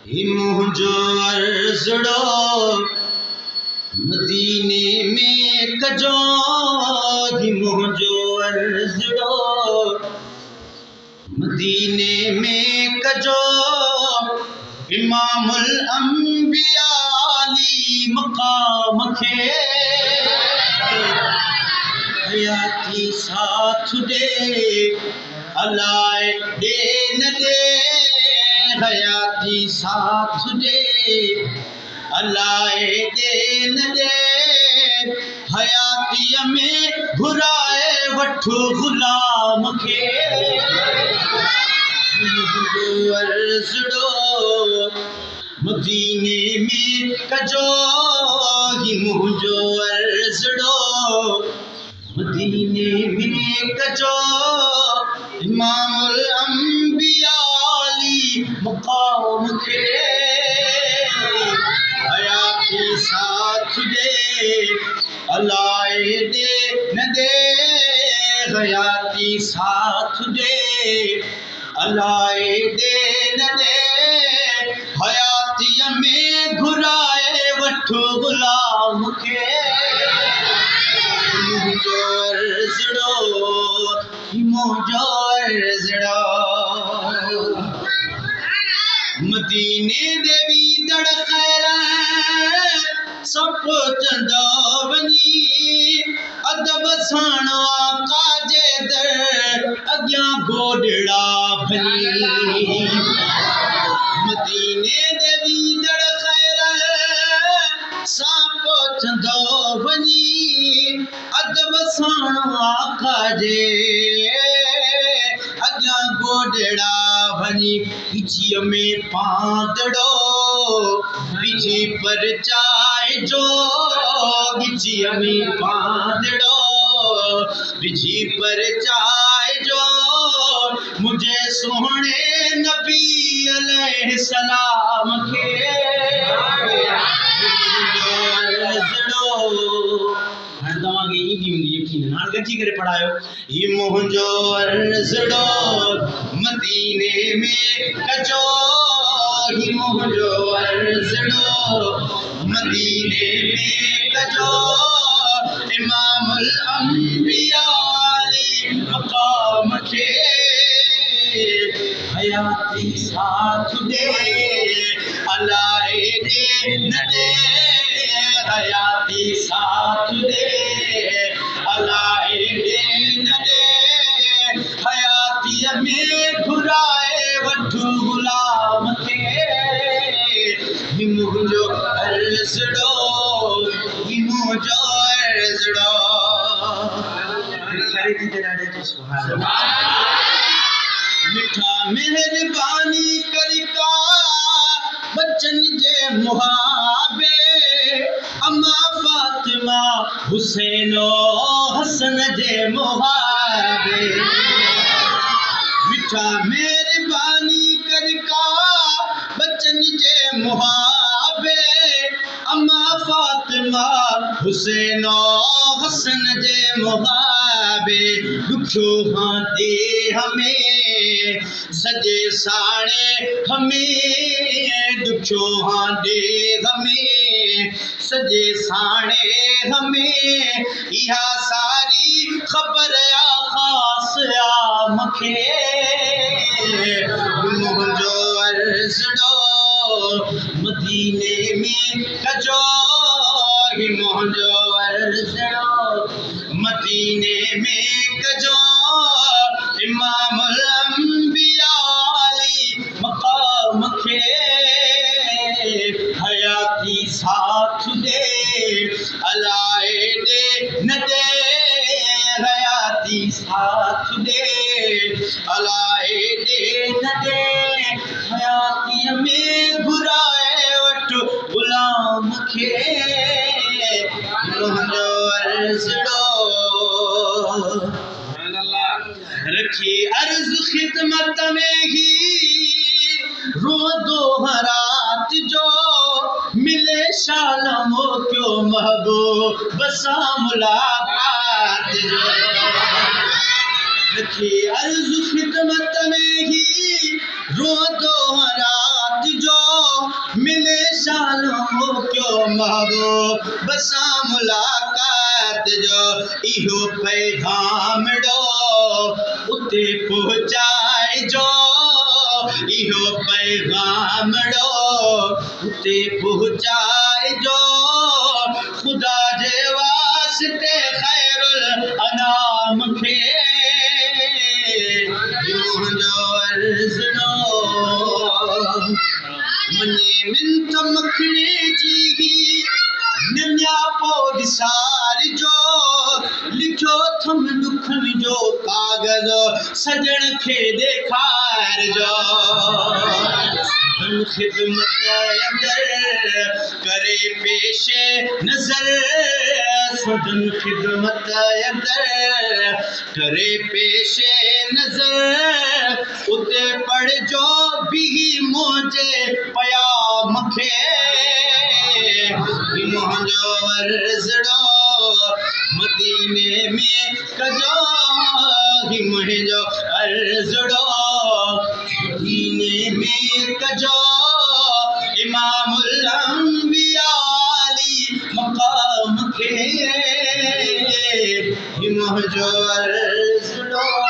ही मुझो अर्ज़ड़ो मदीने में कजो ही मुझो अर्ज़ड़ो मदीने में कजो इमामुल अंबिया अली मकाम खे हयाती साथ दे अलाए दे न दे हयाती साथ दे अलाए दे न दे हयातीअ में घुराए वठो गुलाम खे मुझो अर्ज़ड़ो मदीने में कजो ही मुझो अर्ज़ड़ो मदीने में कजो इमामुल अंबिया अली मकाम खे हयाती साथ दे अलाए दे न दे हयाती साथ दे अलाए दे न दे हयातीअ में घुराए वठो गुलाम खे मुझो अर्ज़ड़ो मुझो अर्ज़ड़ो मदीने देवी दड़ खैर सब चंदो वनी अदब साण आका जे दर अग्यां गोडड़ा भनी मदीने देवी दड़ खैर साप चंदो वनी अदब साण आका जे अग्यां गोडड़ा भनी पिछीअ में पांदड़ो पिछी पर चाय जो पिछीअ में पांदड़ो पिछी पर चाय जो मुझे सोहणे नबी अलैहि सलाम खे तव्हांखे ईंदी हूंदी यकीन हाणे गॾिजी करे पढ़ायो ही मुंहिंजो अर्ज़ड़ो मदीने में कजो ही मुंहिंजो अर्ज़ड़ो मदीने में कजो इमामुल अंबिया अली मकाम खे हयाती साथ दे अलाए दे न दे हयाती साथ दे अलाए दे न दे हयातीअ में घुराए वठो गुलाम खे ही मुंहिंजो अर्ज़ड़ो ही मुंहिंजो अर्ज़ड़ो मिठा मेहरबानी करिका बच्चन जे मुहाबे अम्मा फातिमा हुसैनो हसन जे मुहाबे मिठा मेहरबानी करिका बच्चन जे मुहाबे अम्मा फातिमा हुसैनो हसन जे मुहाबे दुखो हाँ दे हमें सजे साणे हमें दुखो हाँ दे हमें सजे साणे हमें इहा सारी खबर आ खास आ मखे मुंहिंजो अर्ज़ड़ो मदीने में कजो ही मुंहिंजो अर्ज़ड़ो मदीने में कजो इमामुल अंबिया अली मकाम खे हयाती साथ दे अलाए दे न दे हयाती साथ दे अलाए दे न दे हयातीअ में घुराए वठो गुलाम खे मुंहिंजो अर्ज़ड़ो रखी अर्ज़ खिदमत में ही रोदो हरात जो मिले शालमो क्यों महबूब सा मुलाकात जो रखी अर्ज़ खिदमत में ही रोदो हरात जो मिले शालों क्यों महबूब सां मुलाकात जो इहो पैगाम ॾो उते पहुचाए जो इहो पैगाम ॾो उते पहुचाए जो खुदा जे वास्ते खैरुल अनाम खे मुंहिंजो अर्ज़ ॾो मने मिंथ मखणे जी निम्या पो विसार जो लिखियो थम दुखन जो कागज़ सजण खे ॾेखार जो खिदमत अंदर करे पेश नज़र सदन खिदमत अंदर करे पेश नज़र उते पढ़ जो भी मुझे पयाम खे मुंहिंजो अर्ज़ ॾो मदीने में कजो मुंहिंजो अर्ज़ ॾो मदीने में कजो इमामुल अंबिया अली मक़ाम खे मुंहिंजो अर्ज़ ॾो